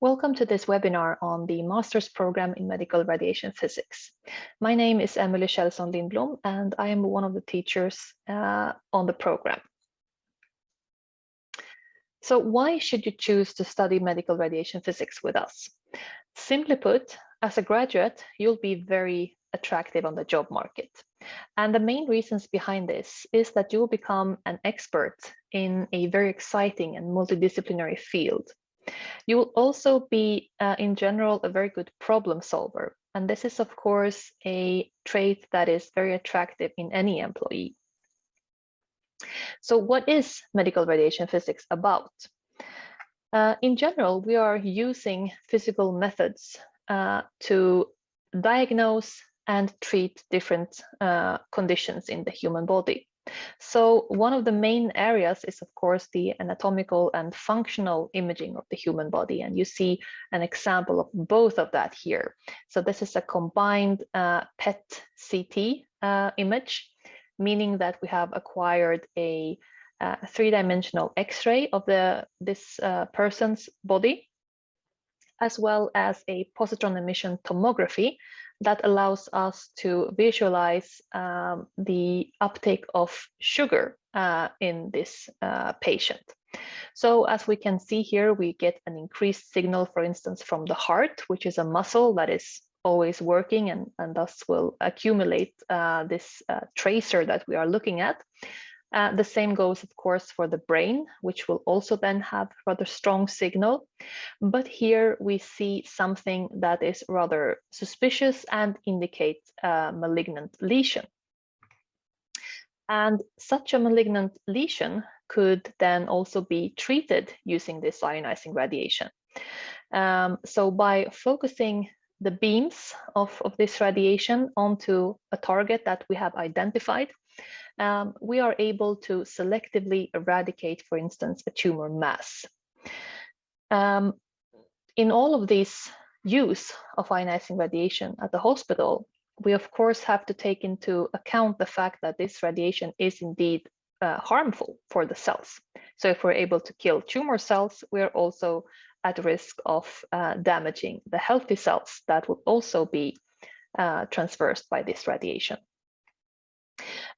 Welcome to this webinar on the Master's Program in Medical Radiation Physics. My name is Emily Kjellson Lindblom, and I am one of the teachers on the program. So why should you choose to study medical radiation physics with us? Simply put, as a graduate, you'll be very attractive on the job market. And the main reasons behind this is that you will become an expert in a very exciting and multidisciplinary field. You will also be, in general, a very good problem solver. And this is, of course, a trait that is very attractive in any employee. So what is medical radiation physics about? In general, we are using physical methods to diagnose and treat different conditions in the human body. So one of the main areas is, of course, the anatomical and functional imaging of the human body. And you see an example of both of that here. So this is a combined PET-CT image, meaning that we have acquired a three-dimensional X-ray of this person's body, as well as a positron emission tomography that allows us to visualize the uptake of sugar in this patient. So as we can see here, we get an increased signal, for instance, from the heart, which is a muscle that is always working and thus will accumulate this tracer that we are looking at. The same goes, of course, for the brain, which will also then have rather strong signal. But here we see something that is rather suspicious and indicates a malignant lesion. And such a malignant lesion could then also be treated using this ionizing radiation. So by focusing the beams of this radiation onto a target that we have identified, we are able to selectively eradicate, for instance, a tumor mass. In all of this use of ionizing radiation at the hospital, we of course have to take into account the fact that this radiation is indeed harmful for the cells. So if we're able to kill tumor cells, we're also at risk of damaging the healthy cells that will also be traversed by this radiation.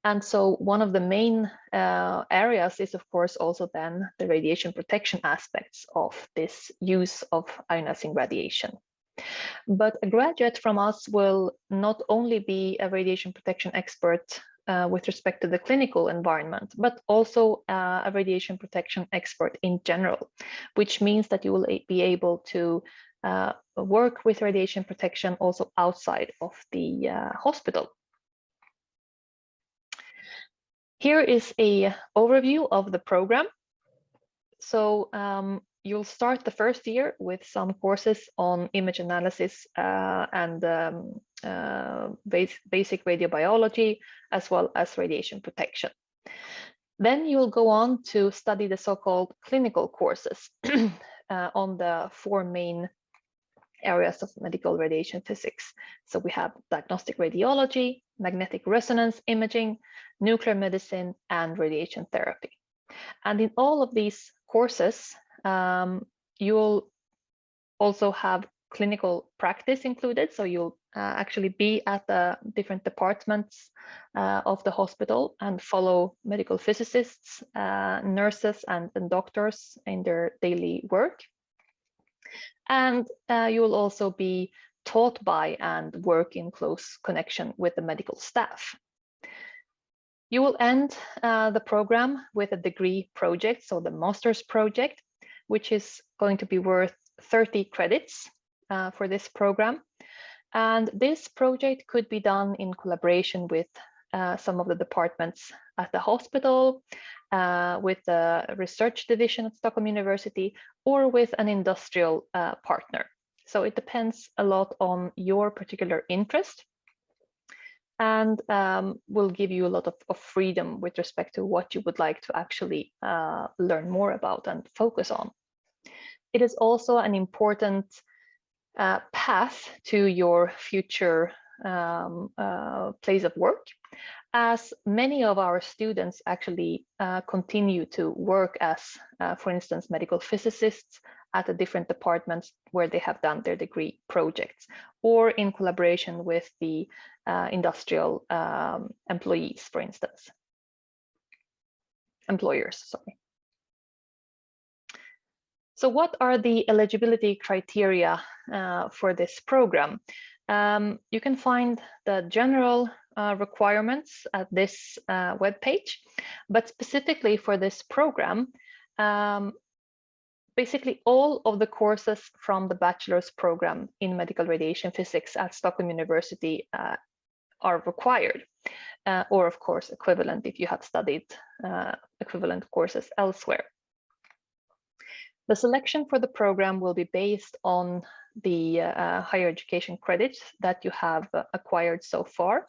And so one of the main areas is, of course, also then the radiation protection aspects of this use of ionizing radiation. But a graduate from us will not only be a radiation protection expert with respect to the clinical environment, but also a radiation protection expert in general, which means that you will be able to work with radiation protection also outside of the hospital. Here is an overview of the program. So you'll start the first year with some courses on image analysis and basic radiobiology, as well as radiation protection. Then you'll go on to study the so-called clinical courses on the four main areas of medical radiation physics. So we have diagnostic radiology, magnetic resonance imaging, nuclear medicine, and radiation therapy. And in all of these courses, you'll also have clinical practice included. So you'll actually be at the different departments of the hospital and follow medical physicists, nurses, and doctors in their daily work. And you will also be taught by and work in close connection with the medical staff. You will end the program with a degree project, so the master's project, which is going to be worth 30 credits for this program. And this project could be done in collaboration with some of the departments at the hospital, with the research division at Stockholm University, or with an industrial partner. So it depends a lot on your particular interest, and will give you a lot of freedom with respect to what you would like to actually learn more about and focus on. It is also an important path to your future place of work, as many of our students actually continue to work as, for instance, medical physicists, at the different departments where they have done their degree projects, or in collaboration with the industrial employees, for instance. Employers, sorry. So what are the eligibility criteria for this program? You can find the general requirements at this webpage, but specifically for this program, basically all of the courses from the bachelor's program in medical radiation physics at Stockholm University are required, or of course equivalent if you have studied equivalent courses elsewhere. The selection for the program will be based on the higher education credits that you have acquired so far.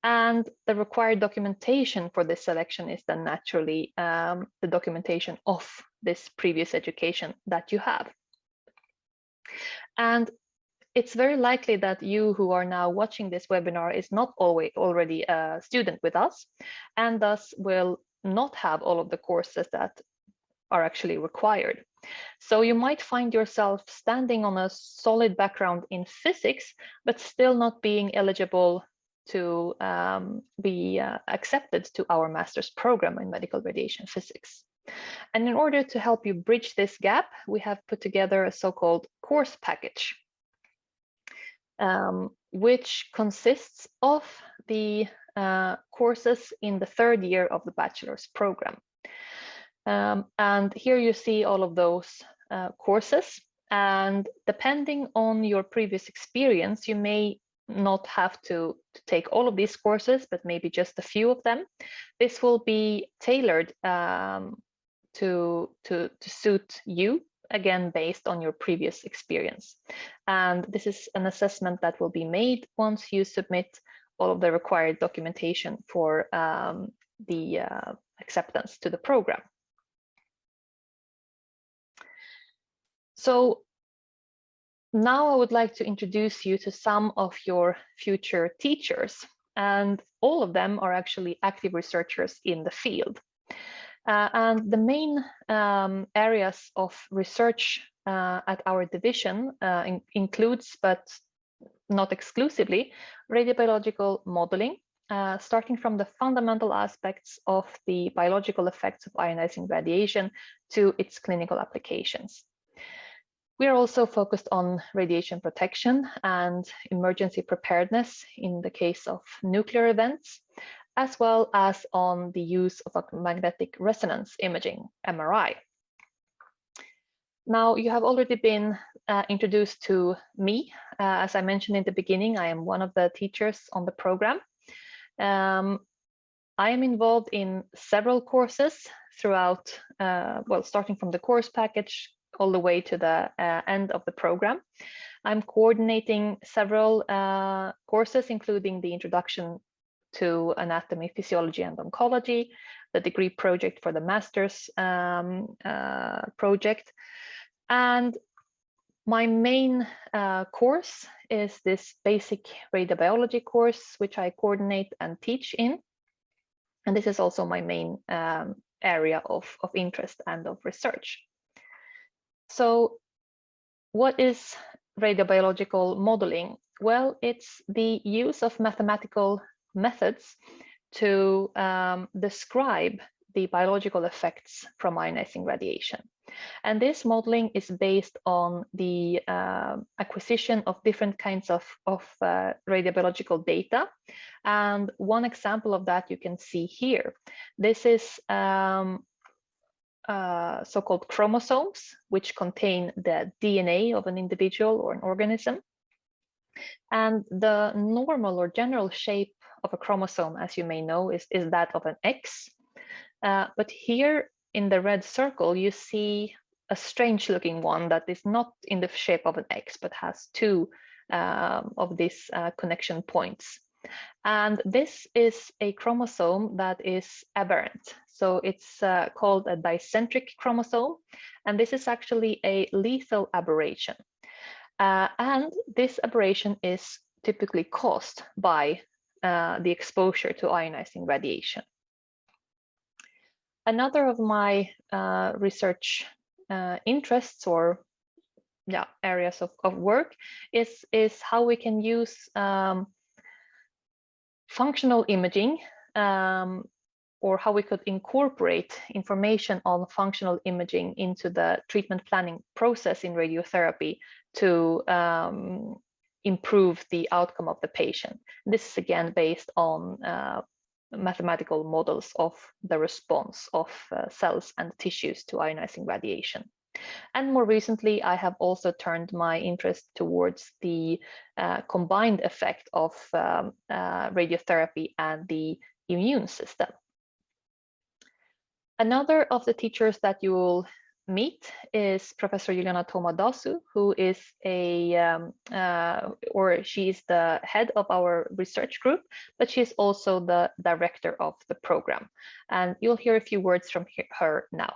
And the required documentation for this selection is then naturally the documentation of this previous education that you have. And it's very likely that you who are now watching this webinar is not already a student with us, and thus will not have all of the courses that are actually required. So you might find yourself standing on a solid background in physics, but still not being eligible to be accepted to our master's program in medical radiation physics. And in order to help you bridge this gap, we have put together a so-called course package, which consists of the courses in the third year of the bachelor's program. And here you see all of those courses, and depending on your previous experience, you may not have to take all of these courses, but maybe just a few of them. This will be tailored to suit you, again, based on your previous experience. And this is an assessment that will be made once you submit all of the required documentation for the acceptance to the program. So now I would like to introduce you to some of your future teachers, and all of them are actually active researchers in the field. And the main areas of research at our division includes, but not exclusively, radiobiological modeling, starting from the fundamental aspects of the biological effects of ionizing radiation to its clinical applications. We are also focused on radiation protection and emergency preparedness in the case of nuclear events, as well as on the use of magnetic resonance imaging, MRI. Now, you have already been introduced to me. As I mentioned in the beginning, I am one of the teachers on the program. I am involved in several courses throughout, well, starting from the course package all the way to the end of the program. I'm coordinating several courses, including the introduction to anatomy, physiology, and oncology, the degree project for the master's project. And my main course is this basic radiobiology course, which I coordinate and teach in. And this is also my main area of interest and of research. So what is radiobiological modeling? Well, it's the use of mathematical methods to describe the biological effects from ionizing radiation. And this modeling is based on the acquisition of different kinds of radiobiological data. And one example of that you can see here. This is so-called chromosomes, which contain the DNA of an individual or an organism. And the normal or general shape of a chromosome, as you may know, is that of an X. But here in the red circle, you see a strange looking one that is not in the shape of an X, but has two of these connection points. And this is a chromosome that is aberrant. So it's called a dicentric chromosome. And this is actually a lethal aberration. And this aberration is typically caused by the exposure to ionizing radiation. Another of my research interests or areas of work is how we can use functional imaging, or how we could incorporate information on functional imaging into the treatment planning process in radiotherapy to improve the outcome of the patient. This is again based on mathematical models of the response of cells and tissues to ionizing radiation. And more recently, I have also turned my interest towards the combined effect of radiotherapy and the immune system. Another of the teachers that you will meet is Professor Juliana Tomadasu, who is she is the head of our research group, but she is also the director of the program. And you'll hear a few words from her now.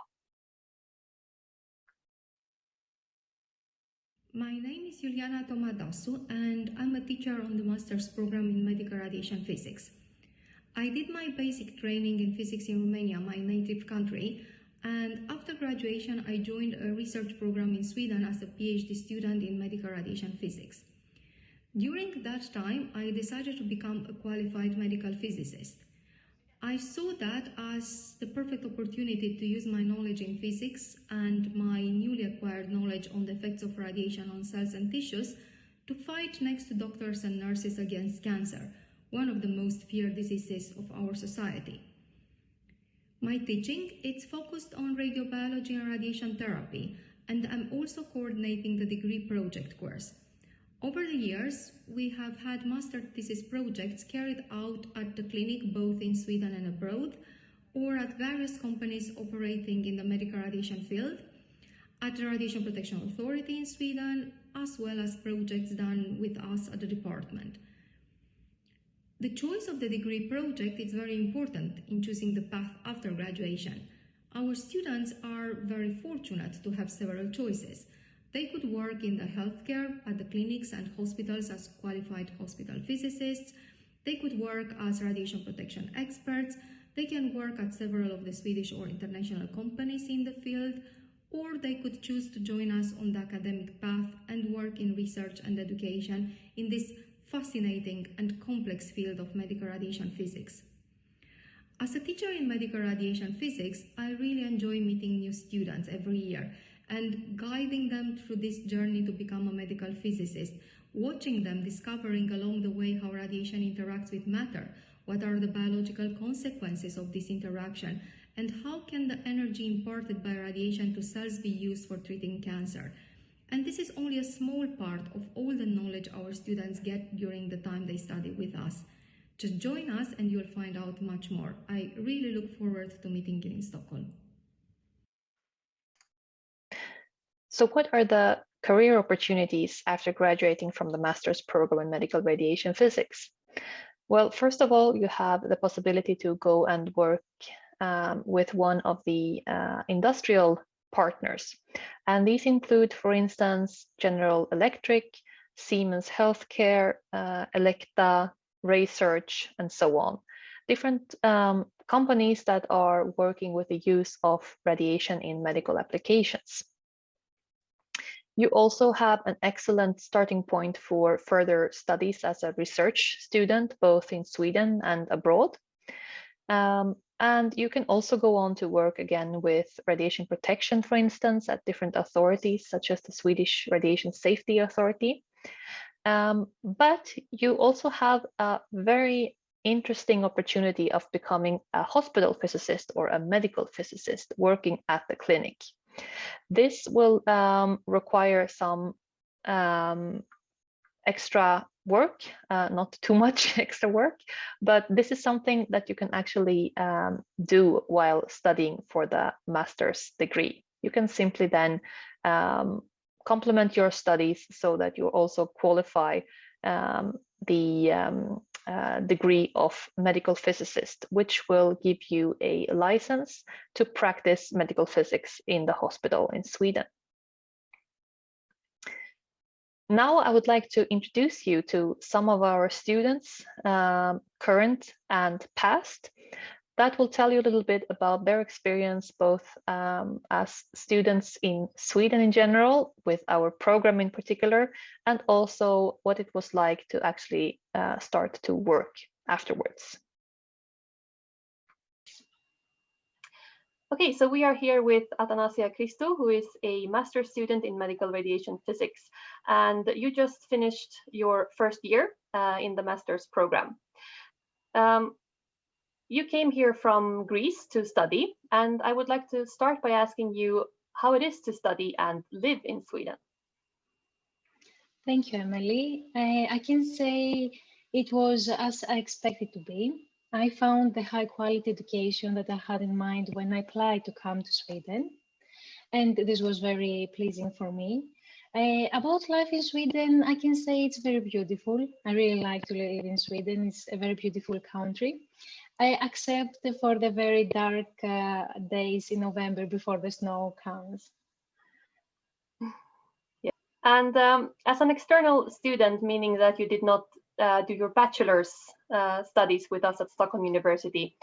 My name is Juliana Tomadasu, and I'm a teacher on the master's program in medical radiation physics. I did my basic training in physics in Romania, my native country, and after graduation I joined a research program in Sweden as a PhD student in medical radiation physics. During that time, I decided to become a qualified medical physicist. I saw that as the perfect opportunity to use my knowledge in physics and my newly acquired knowledge on the effects of radiation on cells and tissues to fight next to doctors and nurses against cancer, one of the most feared diseases of our society. My teaching is focused on radiobiology and radiation therapy, and I'm also coordinating the degree project course. Over the years, we have had master thesis projects carried out at the clinic both in Sweden and abroad, or at various companies operating in the medical radiation field, at the Radiation Protection Authority in Sweden, as well as projects done with us at the department. The choice of the degree project is very important in choosing the path after graduation. Our students are very fortunate to have several choices. They could work in the healthcare at the clinics and hospitals as qualified hospital physicists. They could work as radiation protection experts. They can work at several of the Swedish or international companies in the field, or they could choose to join us on the academic path and work in research and education in this fascinating and complex field of medical radiation physics. As a teacher in medical radiation physics, I really enjoy meeting new students every year and guiding them through this journey to become a medical physicist, watching them discovering along the way how radiation interacts with matter, what are the biological consequences of this interaction, and how can the energy imparted by radiation to cells be used for treating cancer. And this is only a small part of all the knowledge our students get during the time they study with us. Just join us and you'll find out much more. I really look forward to meeting you in Stockholm. So what are the career opportunities after graduating from the master's program in medical radiation physics? Well, first of all, you have the possibility to go and work with one of the industrial partners. And these include, for instance, General Electric, Siemens Healthcare, Elekta, Research, and so on. Different companies that are working with the use of radiation in medical applications. You also have an excellent starting point for further studies as a research student, both in Sweden and abroad. And you can also go on to work again with radiation protection, for instance, at different authorities, such as the Swedish Radiation Safety Authority. But you also have a very interesting opportunity of becoming a hospital physicist or a medical physicist working at the clinic. This will require some extra work, not too much extra work, but this is something that you can actually do while studying for the master's degree. You can simply then complement your studies so that you also qualify the degree of medical physicist, which will give you a license to practice medical physics in the hospital in Sweden. Now I would like to introduce you to some of our students, current and past. that will tell you a little bit about their experience, both as students in Sweden in general, with our program in particular, and also what it was like to actually start to work afterwards. Okay, so we are here with Athanasia Christou, who is a master's student in medical radiation physics, and you just finished your first year in the master's program. You came here from Greece to study, and I would like to start by asking you how it is to study and live in Sweden. Thank you, Emily. I can say it was as I expected to be. I found the high quality education that I had in mind when I applied to come to Sweden, and this was very pleasing for me. About life in Sweden, I can say it's very beautiful. I really like to live in Sweden. It's a very beautiful country. I accept for the very dark days in November before the snow comes. Yeah. And as an external student, meaning that you did not do your bachelor's studies with us at Stockholm University,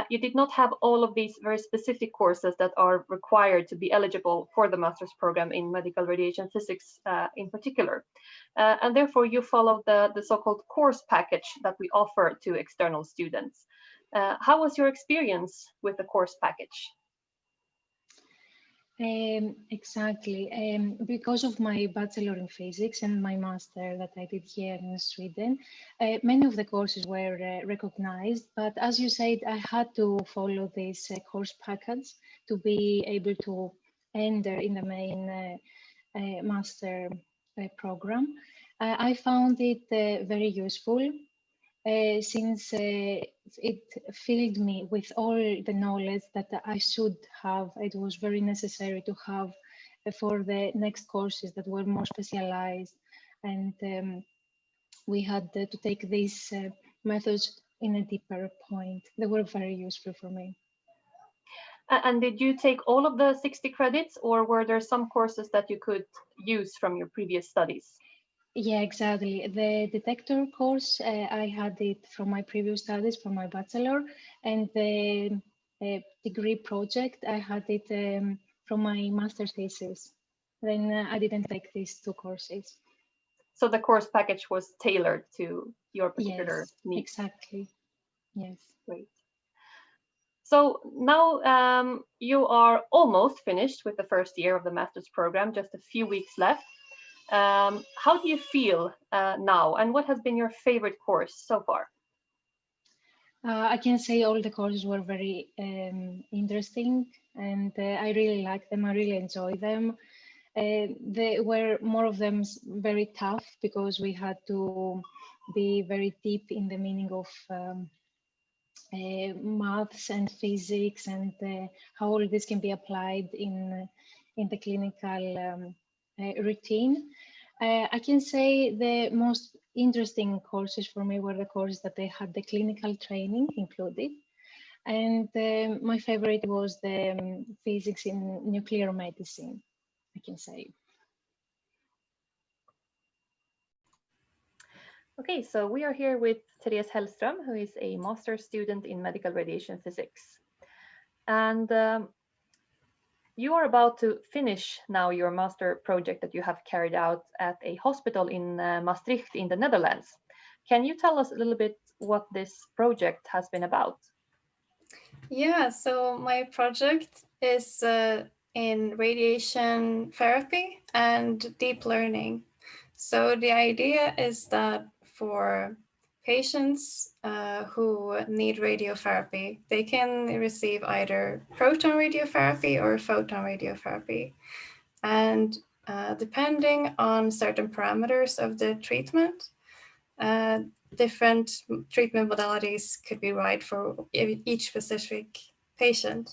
you did not have all of these very specific courses that are required to be eligible for the master's program in medical radiation physics in particular. And therefore, you followed the so-called course package that we offer to external students. How was your experience with the course package? Exactly. Because of my bachelor in physics and my master that I did here in Sweden, many of the courses were recognized. But as you said, I had to follow this course package to be able to enter in the main master program. I found it very useful. Since it filled me with all the knowledge that I should have. It was very necessary to have for the next courses that were more specialized, and we had to take these methods in a deeper point. They were very useful for me. And did you take all of the 60 credits, or were there some courses that you could use from your previous studies? Yeah, exactly. The detector course, I had it from my previous studies, from my bachelor, and the degree project, I had it from my master's thesis. Then I didn't take these two courses. So the course package was tailored to your particular Yes, needs. exactly. Yes. Great. So now you are almost finished with the first year of the master's program, just a few weeks left. How do you feel now, and what has been your favorite course so far? I can say all the courses were very interesting, and I really like them. I really enjoy them. They were more of them very tough because we had to be very deep in the meaning of maths and physics, and how all this can be applied in the clinical routine. I can say the most interesting courses for me were the courses that they had the clinical training included. And my favorite was the physics in nuclear medicine, I can say. Okay, so we are here with Therese Hellström, who is a master's student in medical radiation physics. And you are about to finish now your master project that you have carried out at a hospital in Maastricht in the Netherlands. Can you tell us a little bit what this project has been about? Yeah, so my project is in radiation therapy and deep learning. So the idea is that for patients who need radiotherapy, they can receive either proton radiotherapy or photon radiotherapy. And depending on certain parameters of the treatment, different treatment modalities could be right for each specific patient.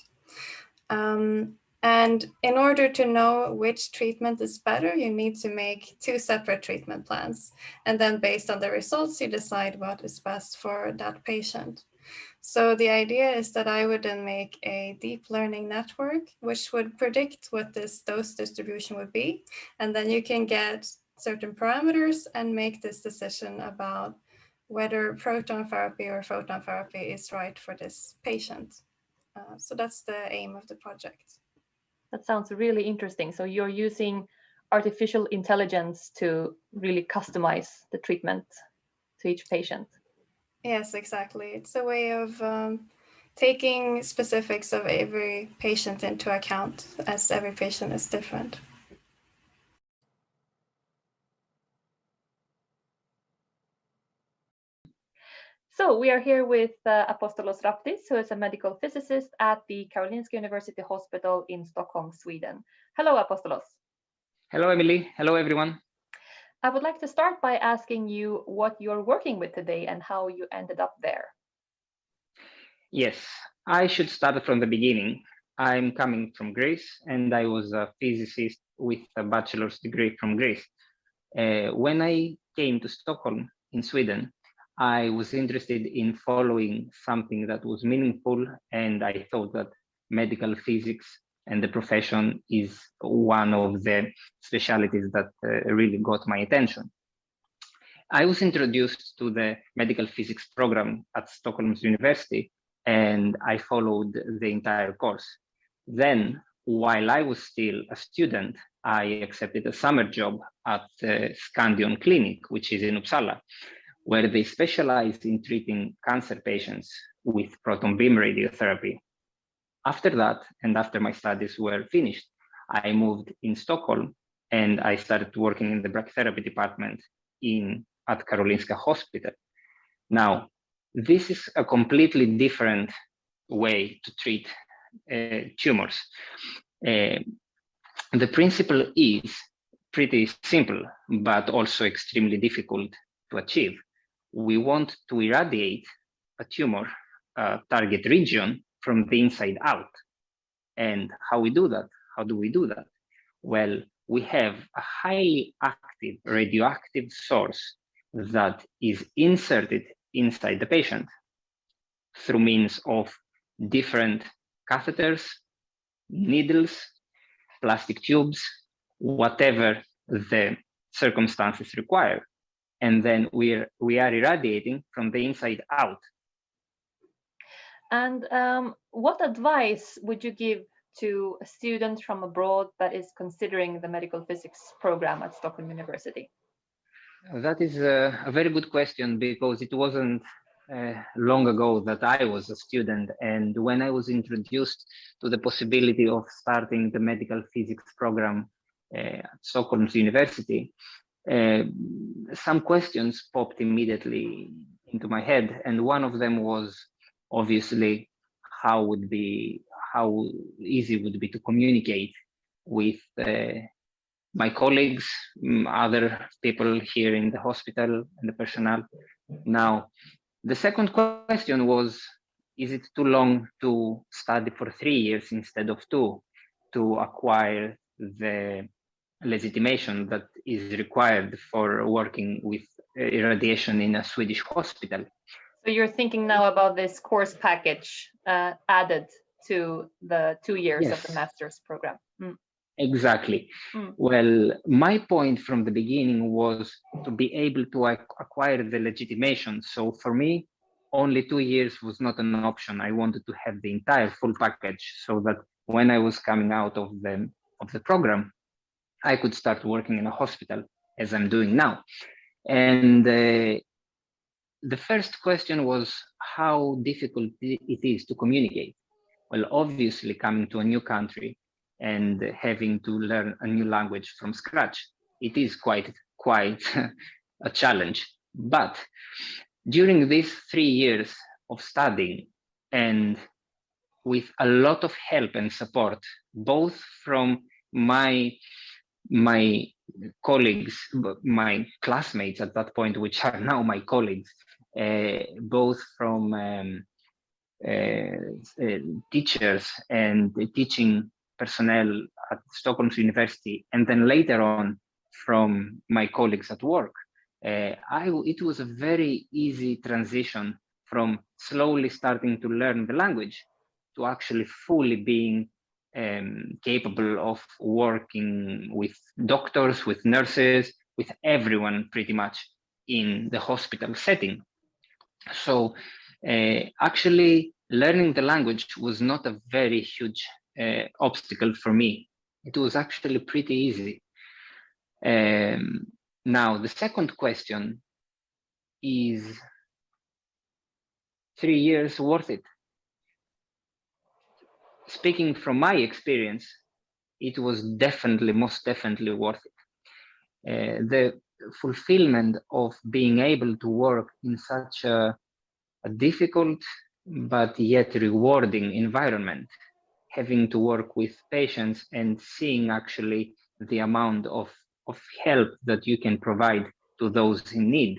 And in order to know which treatment is better, you need to make two separate treatment plans. And then based on the results, you decide what is best for that patient. So the idea is that I would then make a deep learning network, which would predict what this dose distribution would be. And then you can get certain parameters and make this decision about whether proton therapy or photon therapy is right for this patient. So that's the aim of the project. That sounds really interesting. So you're using artificial intelligence to really customize the treatment to each patient. Yes, exactly. It's a way of taking specifics of every patient into account, as every patient is different. So we are here with Apostolos Raptis, who is a medical physicist at the Karolinska University Hospital in Stockholm, Sweden. Hello, Apostolos. Hello, Emily. Hello, everyone. I would like to start by asking you what you're working with today and how you ended up there. Yes, I should start from the beginning. I'm coming from Greece, and I was a physicist with a bachelor's degree from Greece. When I came to Stockholm in Sweden, I was interested in following something that was meaningful, and I thought that medical physics and the profession is one of the specialties that really got my attention. I was introduced to the medical physics program at Stockholm's University, and I followed the entire course. Then, while I was still a student, I accepted a summer job at the Scandion Clinic, which is in Uppsala, where they specialize in treating cancer patients with proton beam radiotherapy. After that, and after my studies were finished, I moved in Stockholm and I started working in the brachytherapy department at Karolinska Hospital. Now, this is a completely different way to treat tumors. The principle is pretty simple, but also extremely difficult to achieve. We want to irradiate a tumor target region from the inside out. And how we do that? How do we do that? Well, we have a highly active radioactive source that is inserted inside the patient through means of different catheters, needles, plastic tubes, whatever the circumstances require. And then we are irradiating from the inside out. And what advice would you give to a student from abroad that is considering the medical physics program at Stockholm University? That is a very good question, because it wasn't long ago that I was a student, and when I was introduced to the possibility of starting the medical physics program at Stockholm's University, some questions popped immediately into my head, and one of them was obviously how easy would it be to communicate with my colleagues, other people here in the hospital and the personnel. Now, the second question was, is it too long to study for 3 years instead of 2 to acquire the legitimation that is required for working with irradiation in a Swedish hospital? So you're thinking now about this course package added to the 2 years Yes. of the master's program. Exactly. Well, my point from the beginning was to be able to acquire the legitimation. So for me, only 2 years was not an option. I wanted to have the entire full package, so that when I was coming out of the program, I could start working in a hospital, as I'm doing now. And the first question was how difficult it is to communicate. Well, obviously, coming to a new country and having to learn a new language from scratch, it is quite a challenge. But during these 3 years of studying, and with a lot of help and support, both from my colleagues, my classmates at that point, which are now my colleagues, both from teachers and teaching personnel at Stockholm's University, and then later on from my colleagues at work, it was a very easy transition from slowly starting to learn the language to actually fully being capable of working with doctors, with nurses, with everyone pretty much in the hospital setting. So actually, learning the language was not a very huge obstacle for me. It was actually pretty easy. Now, the second question is 3 years worth it? Speaking from my experience, it was definitely, most definitely worth it. The fulfillment of being able to work in such a difficult but yet rewarding environment, having to work with patients and seeing actually the amount of help that you can provide to those in need.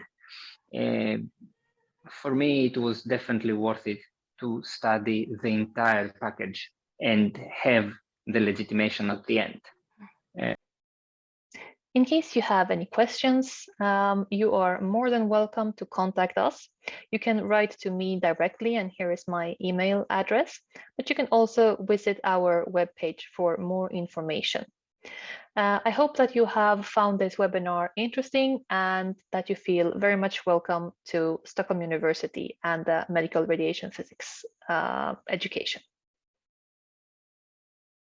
For me, it was definitely worth it to study the entire package and have the legitimation at the end. In case you have any questions, you are more than welcome to contact us. You can write to me directly, and here is my email address, but you can also visit our webpage for more information. I hope that you have found this webinar interesting and that you feel very much welcome to Stockholm University and the medical radiation physics education.